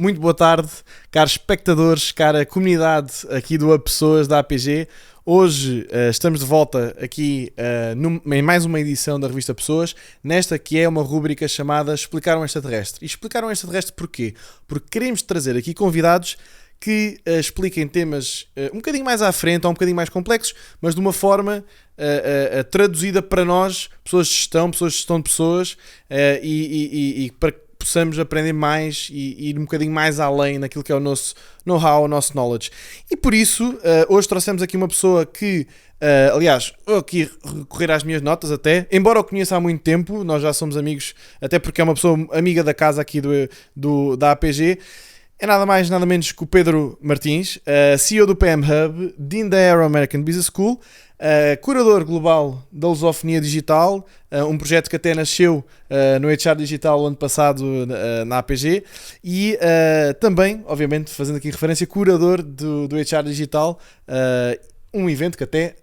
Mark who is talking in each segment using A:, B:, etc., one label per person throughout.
A: Muito boa tarde, caros espectadores, cara comunidade aqui do Pessoas da APG. Hoje estamos de volta aqui em mais uma edição da revista Pessoas, nesta que é uma rúbrica chamada Explicaram Extraterrestre. E explicaram extraterrestre porquê? Porque queremos trazer aqui convidados que expliquem temas um bocadinho mais à frente ou um bocadinho mais complexos, mas de uma forma traduzida para nós, pessoas de gestão de pessoas, e para que possamos aprender mais e ir um bocadinho mais além naquilo que é o nosso know-how, o nosso knowledge. E por isso, hoje trouxemos aqui uma pessoa que, aliás, vou aqui recorrer às minhas notas até, embora eu conheça há muito tempo, nós já somos amigos, até porque é uma pessoa amiga da casa aqui da APG. É nada mais, nada menos que o Pedro Martins, CEO do PM Hub, Dean da Aero American Business School, curador global da lusofonia digital, um projeto que até nasceu no HR Digital o ano passado na APG, e também, obviamente, fazendo aqui referência, curador do HR Digital, um evento que até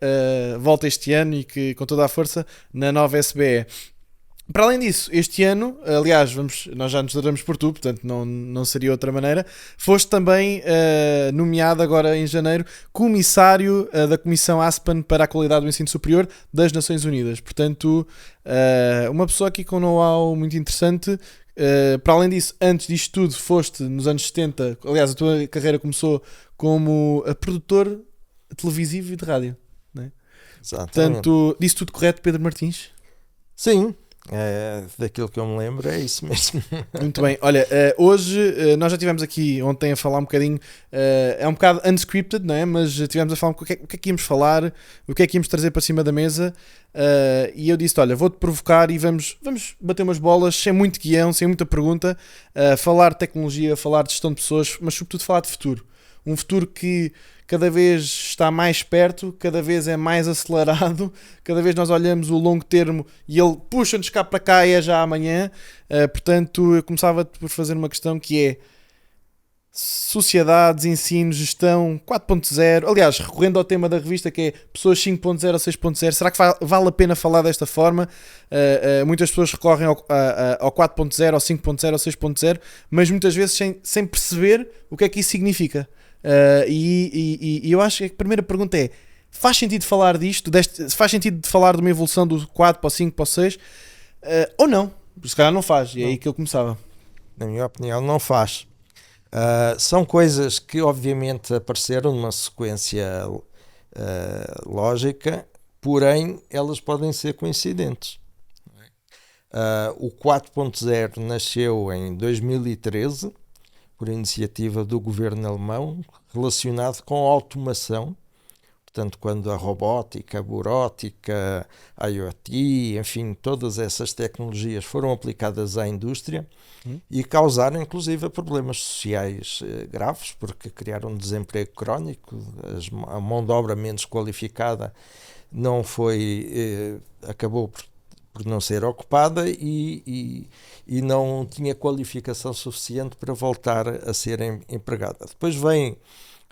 A: volta este ano e que com toda a força na nova SBE. Para além disso, este ano, aliás, nós já nos tratamos por tu, portanto não seria outra maneira, foste também nomeado agora em janeiro comissário da Comissão Aspen para a Qualidade do Ensino Superior das Nações Unidas. Portanto, uma pessoa aqui com um know-how muito interessante. Para além disso, antes disto tudo, foste nos anos 70, aliás, a tua carreira começou como produtor televisivo e de rádio, não é?
B: Exatamente.
A: Portanto, disse tudo correto, Pedro Martins?
B: Sim, daquilo que eu me lembro é isso mesmo.
A: Muito bem, olha, hoje nós já estivemos aqui ontem a falar um bocadinho, é um bocado unscripted, não é? Mas estivemos a falar o que é que íamos falar, o que é que íamos trazer para cima da mesa, e eu disse, olha, vou-te provocar e vamos bater umas bolas sem muito guião, sem muita pergunta, falar de tecnologia, falar de gestão de pessoas, mas sobretudo falar de futuro. Um futuro que cada vez está mais perto, cada vez é mais acelerado, cada vez nós olhamos o longo termo e ele puxa-nos cá para cá e é já amanhã. Portanto, eu começava por fazer uma questão que é sociedades, ensino, gestão 4.0. Aliás, recorrendo ao tema da revista que é pessoas 5.0 a 6.0, será que vale a pena falar desta forma? Muitas pessoas recorrem ao 4.0, ao 5.0, ao 6.0, mas muitas vezes sem perceber o que é que isso significa. E eu acho que a primeira pergunta é: faz sentido falar disto? Faz sentido de falar de uma evolução do 4 para o 5 para o 6? Ou não? Se calhar não faz, e é aí que eu começava.
B: Na minha opinião, não faz. São coisas que obviamente apareceram numa sequência lógica, porém elas podem ser coincidentes. O 4.0 nasceu em 2013 por iniciativa do governo alemão, relacionado com a automação. Portanto, quando a robótica, a burótica, a IoT, enfim, todas essas tecnologias foram aplicadas à indústria e causaram, inclusive, problemas sociais graves, porque criaram desemprego crónico, a mão de obra menos qualificada não foi, acabou por não ser ocupada e não tinha qualificação suficiente para voltar a ser empregada. Depois vem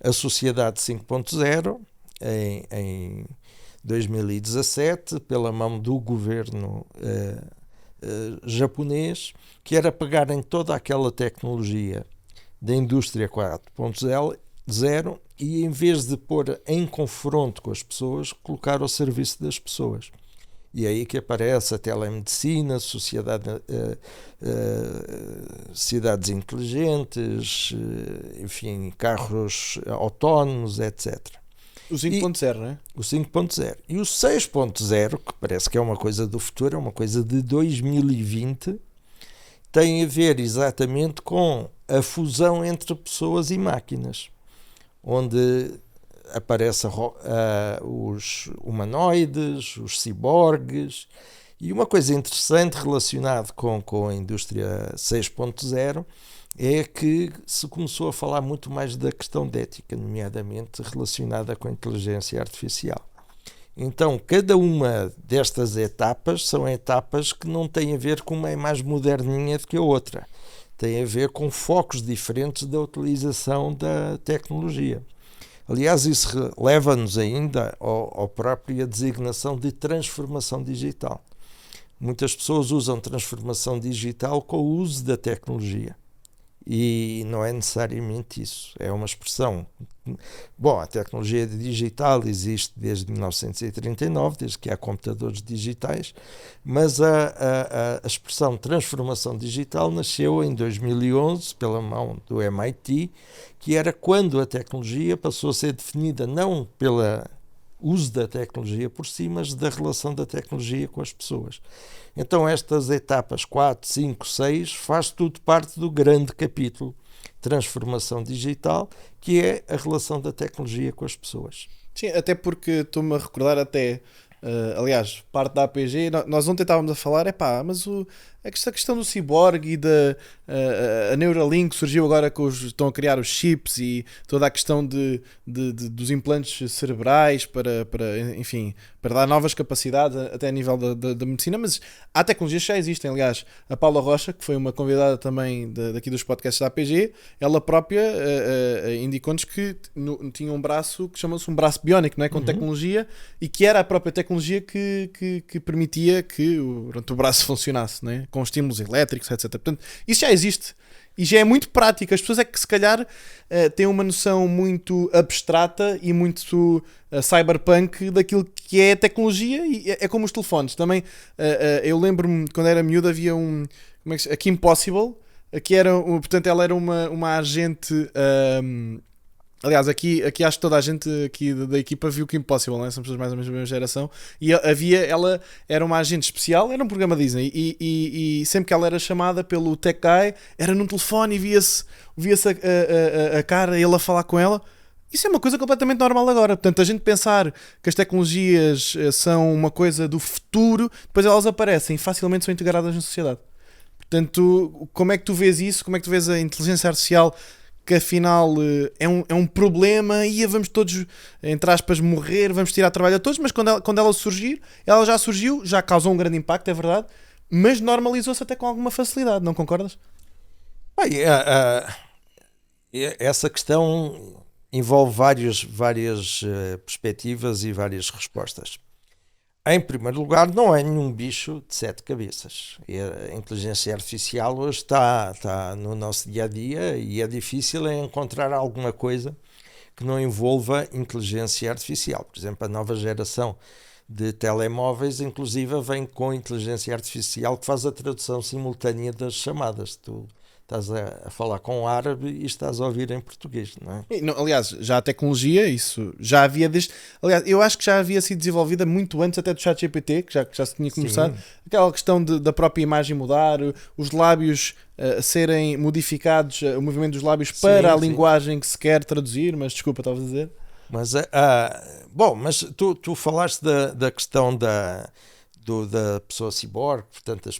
B: a Sociedade 5.0 em 2017, pela mão do governo japonês, que era pegar em toda aquela tecnologia da indústria 4.0 e, em vez de pôr em confronto com as pessoas, colocar ao serviço das pessoas. E aí que aparece a telemedicina, cidades inteligentes, enfim, carros autónomos, etc.
A: O 5.0, não é?
B: O 5.0. E o 6.0, que parece que é uma coisa do futuro, é uma coisa de 2020, tem a ver exatamente com a fusão entre pessoas e máquinas, onde aparecem os humanoides, os ciborgues, e uma coisa interessante relacionada com a indústria 6.0 é que se começou a falar muito mais da questão de ética, nomeadamente relacionada com a inteligência artificial. Então, cada uma destas etapas são etapas que não têm a ver com uma é mais moderninha do que a outra. Tem a ver com focos diferentes da utilização da tecnologia. Aliás, isso leva-nos ainda à própria designação de transformação digital. Muitas pessoas usam transformação digital com o uso da tecnologia. E não é necessariamente isso, é uma expressão. Bom, a tecnologia digital existe desde 1939, desde que há computadores digitais, mas a expressão transformação digital nasceu em 2011 pela mão do MIT, que era quando a tecnologia passou a ser definida não pelo uso da tecnologia por si, mas da relação da tecnologia com as pessoas. Então estas etapas 4, 5, 6 faz tudo parte do grande capítulo transformação digital, que é a relação da tecnologia com as pessoas.
A: Sim, até porque estou-me a recordar até, aliás, parte da APG, nós ontem estávamos a falar, mas a questão do Cyborg e da a Neuralink surgiu agora que estão a criar os chips e toda a questão dos implantes cerebrais enfim, para dar novas capacidades até a nível da medicina, mas há tecnologias que já existem. Aliás, a Paula Rocha, que foi uma convidada também daqui dos podcasts da APG, ela própria indicou-nos que tinha um braço que chama-se um braço biónico, não é? Com tecnologia, e que era a própria tecnologia que permitia que o braço funcionasse, não é? Com estímulos elétricos, etc. Portanto, isso já existe e já é muito prático. As pessoas é que se calhar têm uma noção muito abstrata e muito cyberpunk daquilo que é a tecnologia, e é como os telefones. Também eu lembro-me, quando era miúdo, havia a Kim Possible, que era, portanto, ela era uma agente... aliás, aqui acho que toda a gente aqui da equipa viu Kim Possible, não é? São pessoas mais ou menos da mesma geração. E ela era uma agente especial, era um programa Disney. E sempre que ela era chamada pelo Tech Guy, era num telefone e via-se a cara, ele a falar com ela. Isso é uma coisa completamente normal agora. Portanto, a gente pensar que as tecnologias são uma coisa do futuro, depois elas aparecem e facilmente são integradas na sociedade. Portanto, como é que tu vês isso? Como é que tu vês a inteligência artificial, que afinal é um problema e vamos todos, entre aspas, morrer, vamos tirar trabalho a todos, mas quando ela surgir, ela já surgiu, já causou um grande impacto, é verdade, mas normalizou-se até com alguma facilidade, não concordas?
B: Bem, essa questão envolve várias perspectivas e várias respostas. Em primeiro lugar, não é nenhum bicho de 7 cabeças. A inteligência artificial hoje está no nosso dia-a-dia e é difícil encontrar alguma coisa que não envolva inteligência artificial. Por exemplo, a nova geração de telemóveis, inclusive, vem com inteligência artificial que faz a tradução simultânea das chamadas. Tu estás a falar com um árabe e estás a ouvir em português, não é?
A: Aliás, já a tecnologia, isso já havia desde... Aliás, eu acho que já havia sido desenvolvida muito antes até do ChatGPT, que já se tinha começado. Sim. Aquela questão da própria imagem mudar, os lábios serem modificados, o movimento dos lábios para a linguagem que se quer traduzir, mas desculpa, estavas a dizer?
B: Mas, mas tu falaste da questão da pessoa cyborg, portanto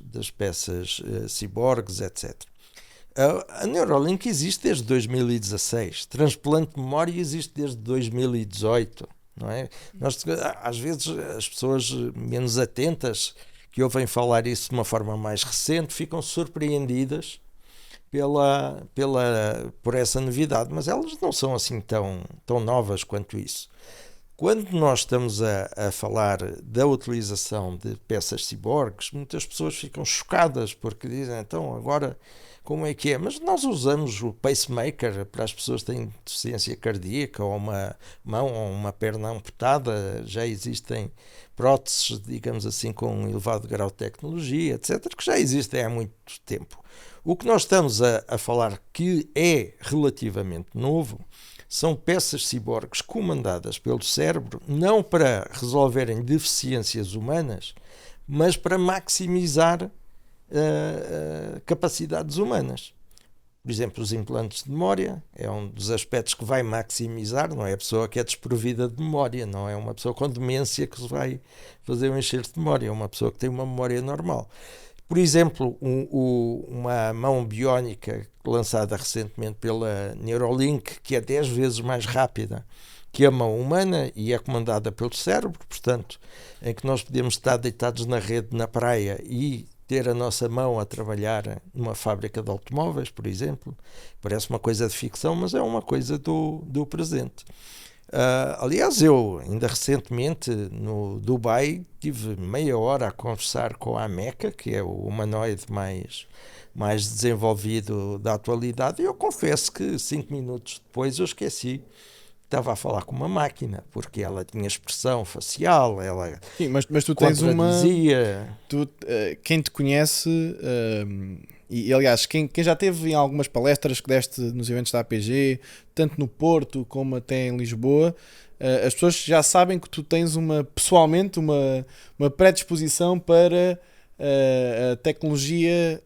B: das peças cyborgs, etc. A Neuralink existe desde 2016, transplante de memória existe desde 2018, não é? Às vezes as pessoas menos atentas que ouvem falar isso de uma forma mais recente ficam surpreendidas por essa novidade, mas elas não são assim tão novas quanto isso. Quando nós estamos a falar da utilização de peças ciborgues, muitas pessoas ficam chocadas porque dizem, então agora como é que é? Mas nós usamos o pacemaker para as pessoas que têm deficiência cardíaca ou uma mão ou uma perna amputada, já existem próteses, digamos assim, com um elevado grau de tecnologia, etc., que já existem há muito tempo. O que nós estamos a falar que é relativamente novo são peças ciborgues comandadas pelo cérebro, não para resolverem deficiências humanas, mas para maximizar capacidades humanas. Por exemplo, os implantes de memória é um dos aspectos que vai maximizar, não é a pessoa que é desprovida de memória, não é uma pessoa com demência que vai fazer um enxerto de memória, é uma pessoa que tem uma memória normal. Por exemplo, uma mão biónica lançada recentemente pela Neuralink, que é 10 vezes mais rápida que a mão humana e é comandada pelo cérebro, portanto, em que nós podemos estar deitados na rede na praia e ter a nossa mão a trabalhar numa fábrica de automóveis, por exemplo. Parece uma coisa de ficção, mas é uma coisa do presente. Aliás, eu ainda recentemente no Dubai tive meia hora a conversar com a Meca, que é o humanoide mais desenvolvido da atualidade, e eu confesso que 5 minutos depois eu esqueci. Estava a falar com uma máquina, porque ela tinha expressão facial, ela
A: Sim, mas tu tens
B: contradizia.
A: Quem te conhece, e aliás, quem já teve em algumas palestras que deste nos eventos da APG, tanto no Porto como até em Lisboa, as pessoas já sabem que tu tens pessoalmente uma predisposição para a tecnologia.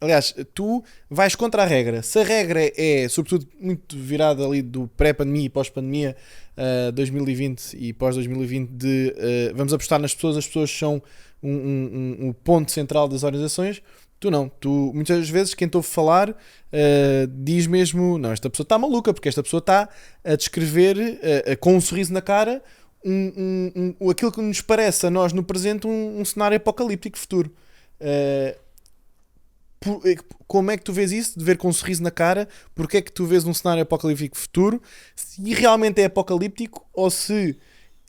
A: Aliás, tu vais contra a regra. Se a regra é, sobretudo, muito virada ali do pré-pandemia e pós-pandemia, 2020 e pós-2020, vamos apostar nas pessoas, as pessoas são um ponto central das organizações. Tu não. Tu, muitas vezes, quem te ouve falar diz mesmo: não, esta pessoa está maluca, porque esta pessoa está a descrever com um sorriso na cara aquilo que nos parece a nós no presente um cenário apocalíptico futuro. Como é que tu vês isso, de ver com um sorriso na cara? Porque é que tu vês um cenário apocalíptico futuro? Se realmente é apocalíptico ou se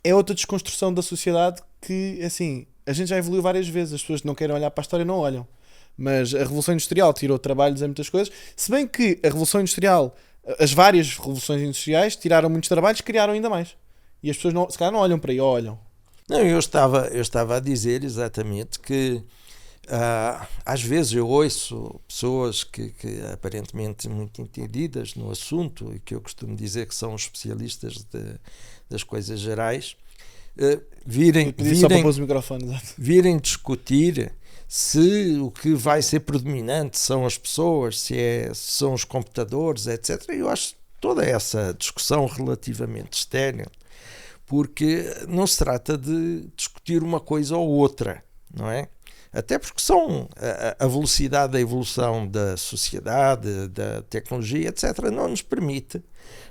A: é outra desconstrução da sociedade que, assim, a gente já evoluiu várias vezes. As pessoas que não querem olhar para a história não olham. Mas a Revolução Industrial tirou trabalhos em muitas coisas. Se bem que a Revolução Industrial, as várias revoluções industriais tiraram muitos trabalhos, criaram ainda mais. E as pessoas não, se calhar não olham para aí, ou olham.
B: Não, eu estava a dizer exatamente que às vezes eu ouço pessoas que aparentemente muito entendidas no assunto e que eu costumo dizer que são especialistas das coisas gerais, virem discutir se o que vai ser predominante são as pessoas, se são os computadores, etc. Eu acho toda essa discussão relativamente estéril, porque não se trata de discutir uma coisa ou outra, não é? Até porque são a velocidade da evolução da sociedade, da tecnologia, etc., não nos permite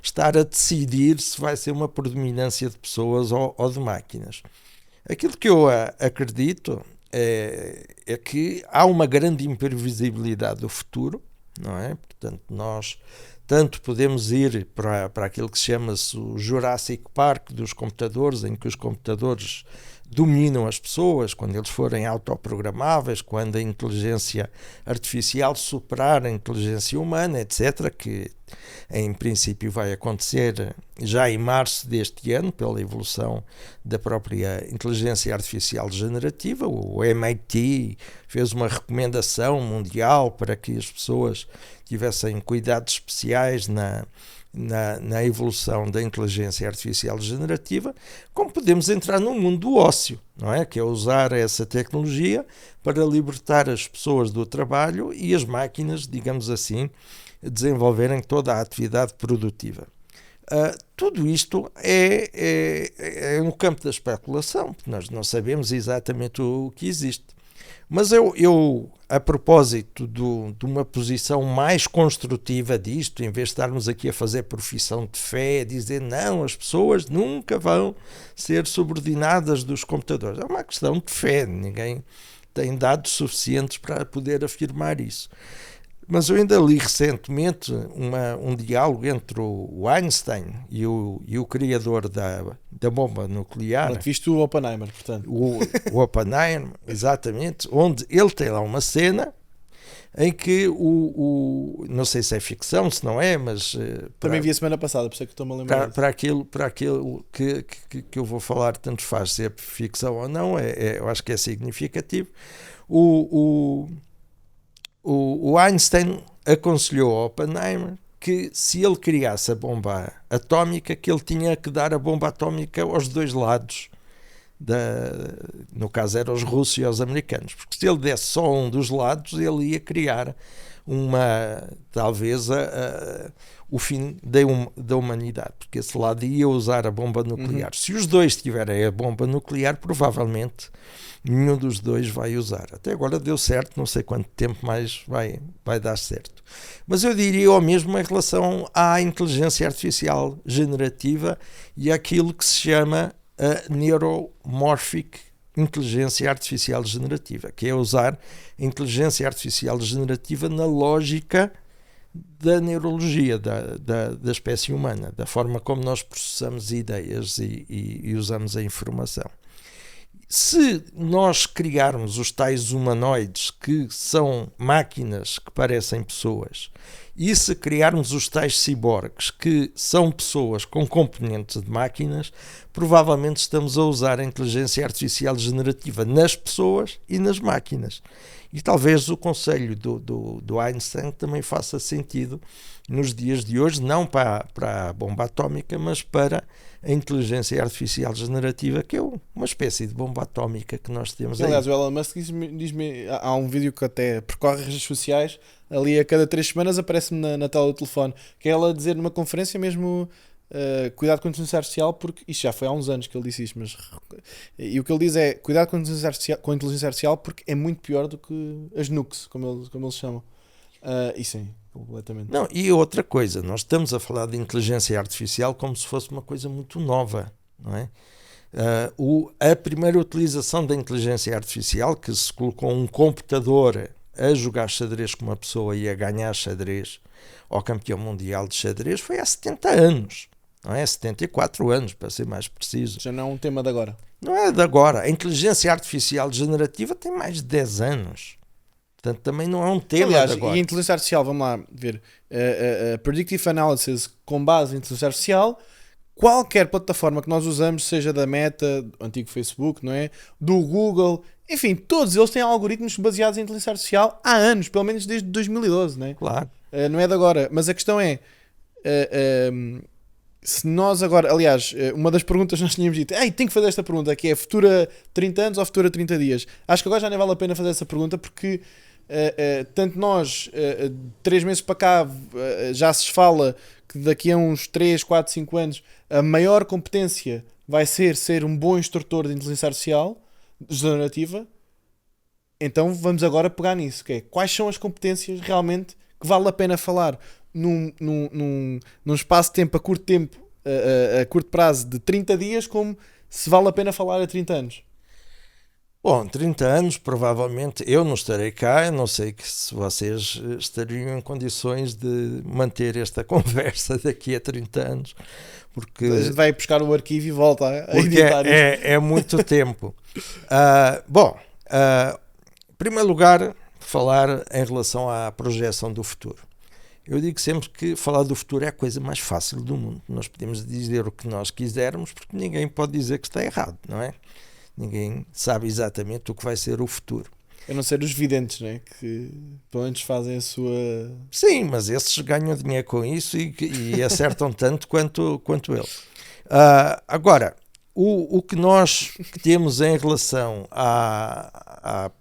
B: estar a decidir se vai ser uma predominância de pessoas ou de máquinas. Aquilo que eu acredito é que há uma grande imprevisibilidade do futuro, não é? Portanto, nós tanto podemos ir para aquilo que se chama-se o Jurassic Park dos computadores, em que os computadores dominam as pessoas, quando eles forem autoprogramáveis, quando a inteligência artificial superar a inteligência humana, etc., que em princípio vai acontecer já em março deste ano, pela evolução da própria inteligência artificial generativa. O MIT fez uma recomendação mundial para que as pessoas tivessem cuidados especiais na evolução da inteligência artificial generativa, como podemos entrar no mundo do ócio, não é? Que é usar essa tecnologia para libertar as pessoas do trabalho e as máquinas, digamos assim, desenvolverem toda a atividade produtiva. Tudo isto é no campo da especulação, porque nós não sabemos exatamente o que existe. Mas eu a propósito de uma posição mais construtiva disto, em vez de estarmos aqui a fazer profissão de fé, dizer não, as pessoas nunca vão ser subordinadas dos computadores. É uma questão de fé, ninguém tem dados suficientes para poder afirmar isso. Mas eu ainda li recentemente um diálogo entre o Einstein e o criador da bomba nuclear.
A: Pronto, viste o Oppenheimer, portanto.
B: O Oppenheimer, exatamente, onde ele tem lá uma cena em que não sei se é ficção, se não é, mas...
A: Também vi a semana passada, por isso é que estou-me a lembrar.
B: Para aquilo que eu vou falar, tanto faz se é ficção ou não, eu acho que é significativo. O Einstein aconselhou ao Oppenheimer que se ele criasse a bomba atómica, que ele tinha que dar a bomba atómica aos dois lados, no caso eram os russos e os americanos, porque se ele desse só um dos lados, ele ia criar talvez o fim da humanidade, porque esse lado ia usar a bomba nuclear. Se os dois tiverem a bomba nuclear, provavelmente nenhum dos dois vai usar. Até agora deu certo, não sei quanto tempo mais vai dar certo. Mas eu diria o mesmo em relação à inteligência artificial generativa e àquilo que se chama a neuromorphic inteligência artificial generativa, que é usar a inteligência artificial generativa na lógica da neurologia da espécie humana, da forma como nós processamos ideias e usamos a informação. Se nós criarmos os tais humanoides, que são máquinas que parecem pessoas, e se criarmos os tais ciborgues, que são pessoas com componentes de máquinas, provavelmente estamos a usar a inteligência artificial generativa nas pessoas e nas máquinas. E talvez o conselho do Einstein também faça sentido nos dias de hoje, não para a bomba atómica, mas para a inteligência artificial generativa, que é uma espécie de bomba atómica que nós temos aí.
A: Aliás, o Elon Musk diz-me, há um vídeo que até percorre as redes sociais, ali a cada 3 semanas aparece-me na tela do telefone, que é ela dizer numa conferência mesmo, cuidado com a inteligência artificial, porque isto já foi há uns anos que ele disse isto, mas e o que ele diz é cuidado com a inteligência artificial porque é muito pior do que as nukes, como eles chamam. E sim, completamente.
B: Não, e outra coisa, nós estamos a falar de inteligência artificial como se fosse uma coisa muito nova, não é? A primeira utilização da inteligência artificial, que se colocou um computador a jogar xadrez com uma pessoa e a ganhar xadrez ao campeão mundial de xadrez, foi há 70 anos, não é? 74 anos, para ser mais preciso.
A: Já não é um tema de agora.
B: Não é de agora. A inteligência artificial generativa tem mais de 10 anos. Portanto, também não é um tema.
A: Aliás,
B: de agora.
A: e a inteligência artificial, vamos lá ver, Predictive Analysis com base em inteligência artificial, qualquer plataforma que nós usamos, seja da Meta, do antigo Facebook, não é? Do Google, enfim, todos eles têm algoritmos baseados em inteligência artificial há anos, pelo menos desde 2012, não é?
B: Claro.
A: Não é de agora, mas a questão é, se nós agora, aliás, uma das perguntas que nós tínhamos dito, tenho que fazer esta pergunta, que é futura 30 anos ou futura 30 dias? Acho que agora já nem vale a pena fazer essa pergunta, porque tanto nós, 3 meses para cá, já se fala que daqui a uns 3, 4, 5 anos a maior competência vai ser um bom instrutor de inteligência artificial generativa. Então vamos agora pegar nisso, que é quais são as competências realmente que vale a pena falar num espaço de tempo, a curto prazo de 30 dias, como se vale a pena falar a 30 anos.
B: Bom, 30 anos, provavelmente eu não estarei cá, eu não sei se vocês estariam em condições de manter esta conversa daqui a 30 anos, porque
A: A gente vai buscar o arquivo e volta a editar isto.
B: É muito tempo. Em primeiro lugar, falar em relação à projeção do futuro. Eu digo sempre que falar do futuro é a coisa mais fácil do mundo. Nós podemos dizer o que nós quisermos, porque ninguém pode dizer que está errado, não é? Ninguém sabe exatamente o que vai ser o futuro.
A: A não ser os videntes, né? Que pelo menos fazem a sua...
B: Sim, mas esses ganham dinheiro com isso e acertam tanto quanto ele. Agora, o que nós temos em relação à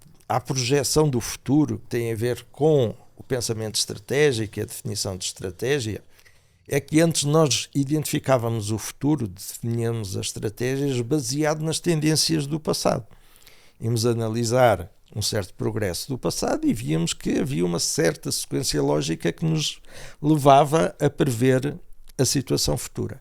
B: projeção do futuro, que tem a ver com o pensamento estratégico e a definição de estratégia, é que antes nós identificávamos o futuro, definíamos as estratégias baseado nas tendências do passado. Íamos analisar um certo progresso do passado e víamos que havia uma certa sequência lógica que nos levava a prever a situação futura.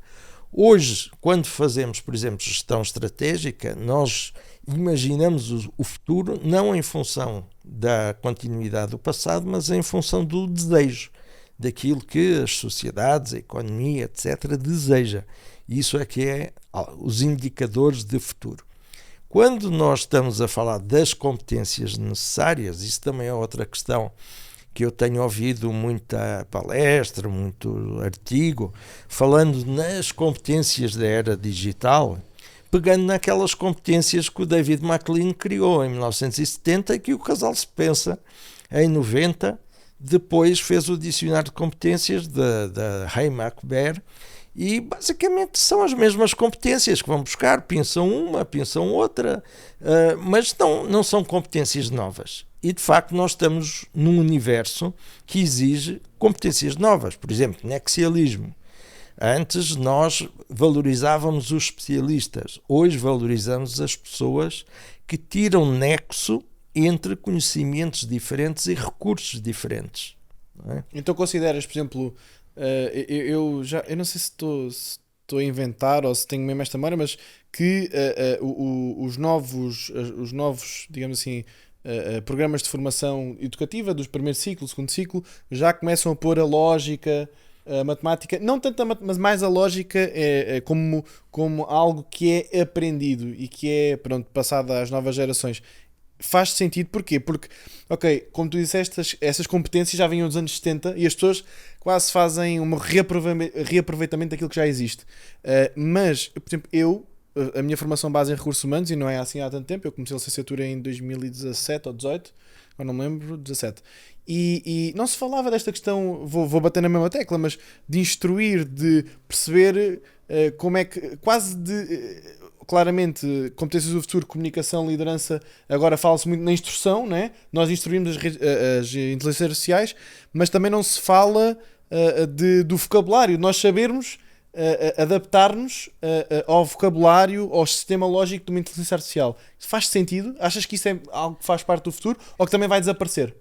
B: Hoje, quando fazemos, por exemplo, gestão estratégica, nós imaginamos o futuro não em função da continuidade do passado, mas em função do desejo, daquilo que as sociedades, a economia, etc., deseja. Isso é que é os indicadores de futuro. Quando nós estamos a falar das competências necessárias, isso também é outra questão que eu tenho ouvido muita palestra, muito artigo, falando nas competências da era digital, pegando naquelas competências que o David MacLean criou em 1970 e que o Casal Spencer, em 90, depois fez o dicionário de competências da Ray McBaer, e basicamente são as mesmas competências que vão buscar, pensam uma, pensam outra, mas não são competências novas. E de facto nós estamos num universo que exige competências novas. Por exemplo, nexialismo. Antes nós valorizávamos os especialistas, hoje valorizamos as pessoas que tiram nexo entre conhecimentos diferentes e recursos diferentes. Não é?
A: Então consideras, por exemplo, eu não sei se estou a inventar ou se tenho mesmo esta memória, mas que os novos, digamos assim, programas de formação educativa dos primeiro ciclo, segundo ciclo, já começam a pôr a lógica, a matemática, não tanto mas mais a lógica como algo que é aprendido e que é, pronto, passado às novas gerações. Faz sentido, porquê? Porque, ok, como tu disseste, essas competências já vinham dos anos 70 e as pessoas quase fazem um reaproveitamento daquilo que já existe. Mas, por exemplo, a minha formação base em recursos humanos, e não é assim há tanto tempo, eu comecei a licenciatura em 2017 ou 18, eu não me lembro, 17. E não se falava desta questão, vou bater na mesma tecla, mas de instruir, de perceber como é que, quase de... Claramente, competências do futuro, comunicação, liderança, agora fala-se muito na instrução, né? Nós instruímos as inteligências artificiais, mas também não se fala do vocabulário, nós sabermos adaptar-nos ao vocabulário, ao sistema lógico de uma inteligência artificial. Faz sentido? Achas que isso é algo que faz parte do futuro ou que também vai desaparecer?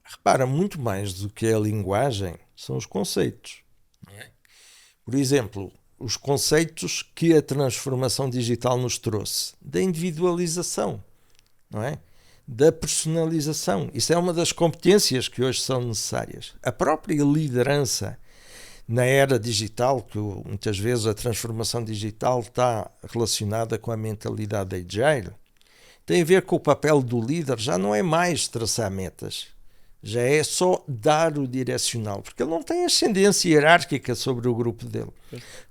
B: Repara, muito mais do que a linguagem são os conceitos. Por exemplo, os conceitos que a transformação digital nos trouxe, da individualização, não é? Da personalização. Isso é uma das competências que hoje são necessárias. A própria liderança na era digital, que muitas vezes a transformação digital está relacionada com a mentalidade agile, tem a ver com o papel do líder, já não é mais traçar metas, já é só dar o direcional, porque ele não tem ascendência hierárquica sobre o grupo dele.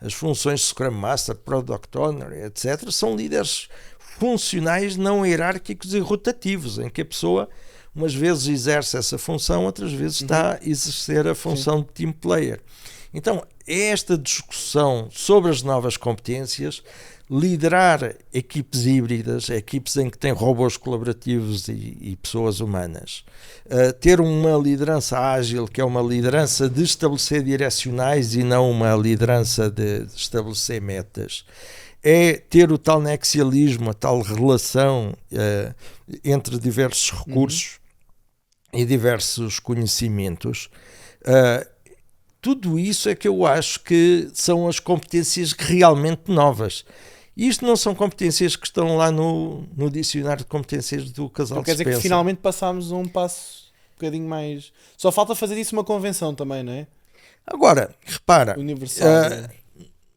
B: As funções de Scrum Master, Product Owner, etc., são líderes funcionais não hierárquicos e rotativos, em que a pessoa umas vezes exerce essa função, outras vezes está a exercer a função de team player. Então, esta discussão sobre as novas competências, liderar equipes híbridas, equipes em que tem robôs colaborativos e pessoas humanas, ter uma liderança ágil, que é uma liderança de estabelecer direcionais e não uma liderança de estabelecer metas, é ter o tal nexialismo, a tal relação entre diversos recursos e diversos conhecimentos. Tudo isso é que eu acho que são as competências realmente novas. E isto não são competências que estão lá no dicionário de competências do casal de Spencer.
A: Quer dizer que finalmente passámos a um passo um bocadinho mais... Só falta fazer isso uma convenção também, não é?
B: Agora, repara,
A: universal,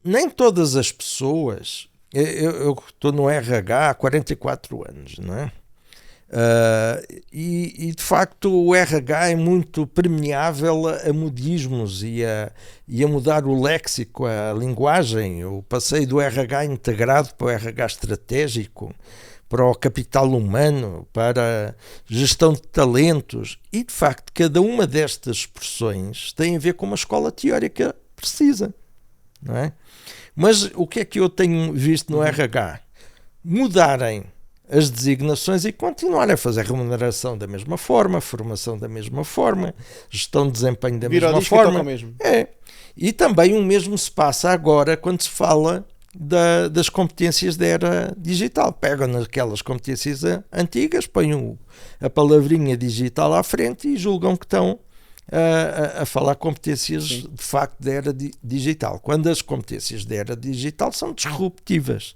B: nem todas as pessoas... Eu estou no RH há 44 anos, não é? E de facto o RH é muito permeável a modismos e a mudar o léxico, a linguagem. Eu passei do RH integrado para o RH estratégico, para o capital humano, para gestão de talentos, e de facto cada uma destas expressões tem a ver com uma escola teórica precisa, não é? Mas o que é que eu tenho visto no RH? Mudarem as designações e continuar a fazer remuneração da mesma forma, formação da mesma forma, gestão de desempenho da mesma forma.
A: Mesmo.
B: E também o mesmo se passa agora quando se fala das competências da era digital. Pegam naquelas competências antigas, põem a palavrinha digital à frente e julgam que estão a falar competências de facto da era digital. Quando as competências da era digital são disruptivas.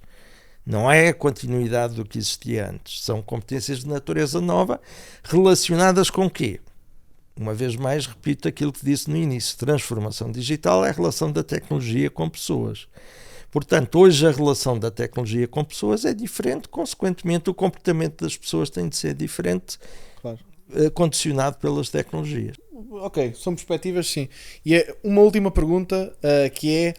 B: Não é a continuidade do que existia antes. São competências de natureza nova relacionadas com o quê? Uma vez mais, repito aquilo que disse no início. Transformação digital é a relação da tecnologia com pessoas. Portanto, hoje a relação da tecnologia com pessoas é diferente, consequentemente o comportamento das pessoas tem de ser diferente,
A: claro,
B: condicionado pelas tecnologias.
A: Ok, são perspectivas, sim. E é uma última pergunta, que é...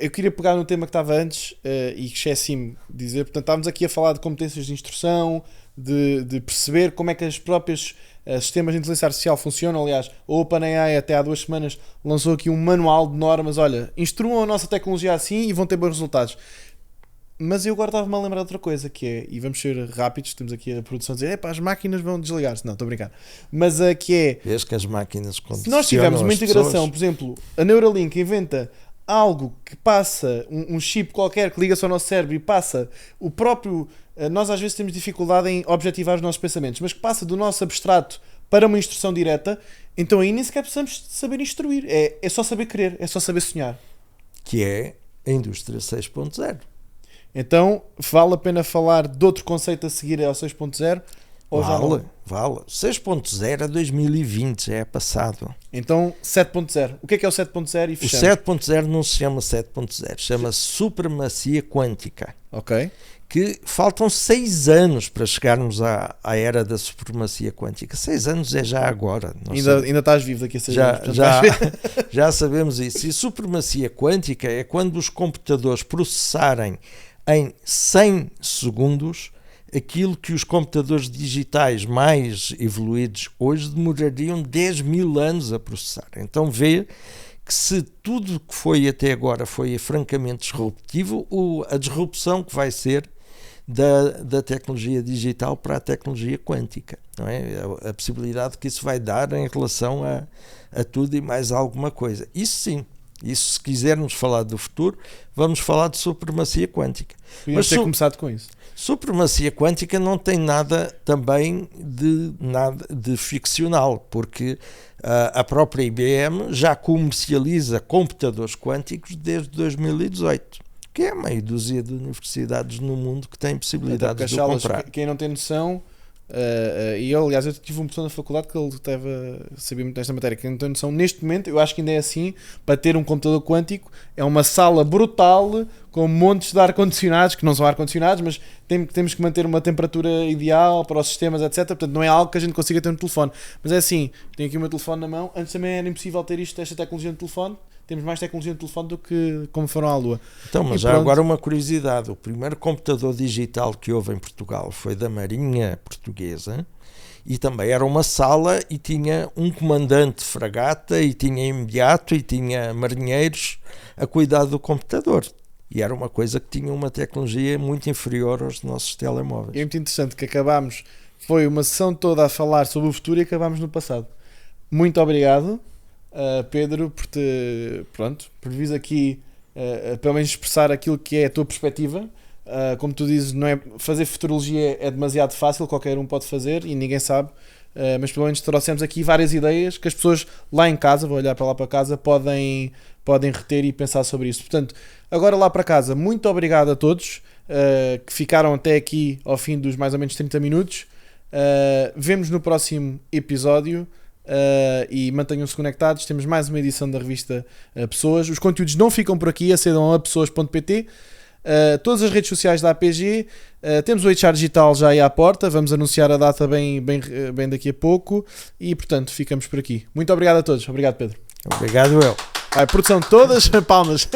A: Eu queria pegar no tema que estava antes e que esqueci-me de dizer. Portanto, estávamos aqui a falar de competências de instrução, de perceber como é que os próprios sistemas de inteligência artificial funcionam. Aliás, a OpenAI até há 2 semanas lançou aqui um manual de normas. Olha, instruam a nossa tecnologia assim e vão ter bons resultados. Mas eu agora estava-me a lembrar de outra coisa, que é, e vamos ser rápidos, temos aqui a produção a dizer, as máquinas vão desligar-se. Não, estou a brincar. Mas que é...
B: Vês que as máquinas
A: se nós tivermos uma integração, por exemplo, a Neuralink inventa algo que passa, um chip qualquer que liga-se ao nosso cérebro e passa o próprio... Nós às vezes temos dificuldade em objetivar os nossos pensamentos, mas que passa do nosso abstrato para uma instrução direta, então aí nem sequer precisamos saber instruir. É só saber querer, é só saber sonhar.
B: Que é a indústria 6.0.
A: Então, vale a pena falar de outro conceito a seguir ao 6.0? Ou já não?
B: Vale. 6.0 é 2020, já é passado.
A: Então 7.0. O que é o 7.0 e
B: O
A: fechamos?
B: 7.0 não se chama 7.0, chama-se supremacia quântica.
A: Ok.
B: Que faltam 6 anos para chegarmos à era da supremacia quântica. 6 anos é já agora.
A: Ainda estás vivo daqui a 6 anos. Portanto,
B: já sabemos isso. E supremacia quântica é quando os computadores processarem em 100 segundos aquilo que os computadores digitais mais evoluídos hoje demorariam 10 mil anos a processar. Então vê que se tudo que foi até agora foi francamente disruptivo, a disrupção que vai ser da tecnologia digital para a tecnologia quântica, não é? A possibilidade que isso vai dar em relação a tudo e mais alguma coisa. Isso sim. Isso, se quisermos falar do futuro, vamos falar de supremacia quântica.
A: Podíamos ter começado com isso.
B: Supremacia quântica não tem nada também de ficcional, porque a própria IBM já comercializa computadores quânticos desde 2018, que é meia dúzia de universidades no mundo que têm possibilidades de comprar.
A: Quem não tem noção... e eu, aliás, eu tive um professor na faculdade que ele sabia muito desta matéria, que não tem noção. Neste momento, eu acho que ainda é assim, para ter um computador quântico é uma sala brutal com montes de ar-condicionados, que não são ar-condicionados, mas temos que manter uma temperatura ideal para os sistemas, etc. Portanto, não é algo que a gente consiga ter no telefone. Mas é assim, tenho aqui o meu telefone na mão. Antes também era impossível ter esta tecnologia no telefone. Temos mais tecnologia no telefone do que como foram à Lua.
B: Então, mas já agora uma curiosidade. O primeiro computador digital que houve em Portugal foi da Marinha Portuguesa e também era uma sala e tinha um comandante de fragata e tinha imediato e tinha marinheiros a cuidar do computador. E era uma coisa que tinha uma tecnologia muito inferior aos nossos telemóveis.
A: É muito interessante que acabámos, foi uma sessão toda a falar sobre o futuro e acabámos no passado. Muito obrigado. Pedro, por vires aqui pelo menos expressar aquilo que é a tua perspectiva. Como tu dizes, não é, fazer futurologia é demasiado fácil, qualquer um pode fazer e ninguém sabe, mas pelo menos trouxemos aqui várias ideias que as pessoas lá em casa, vou olhar para lá para casa, podem reter e pensar sobre isso. Portanto, agora lá para casa, muito obrigado a todos que ficaram até aqui ao fim dos mais ou menos 30 minutos. Vemos no próximo episódio. E mantenham-se conectados. Temos mais uma edição da revista Pessoas. Os conteúdos não ficam por aqui, acedam a pessoas.pt. Todas as redes sociais da APG. Temos o HR Digital já aí à porta. Vamos anunciar a data bem daqui a pouco. E portanto ficamos por aqui. Muito obrigado a todos. Obrigado, Pedro.
B: Obrigado, eu.
A: Produção todas, palmas.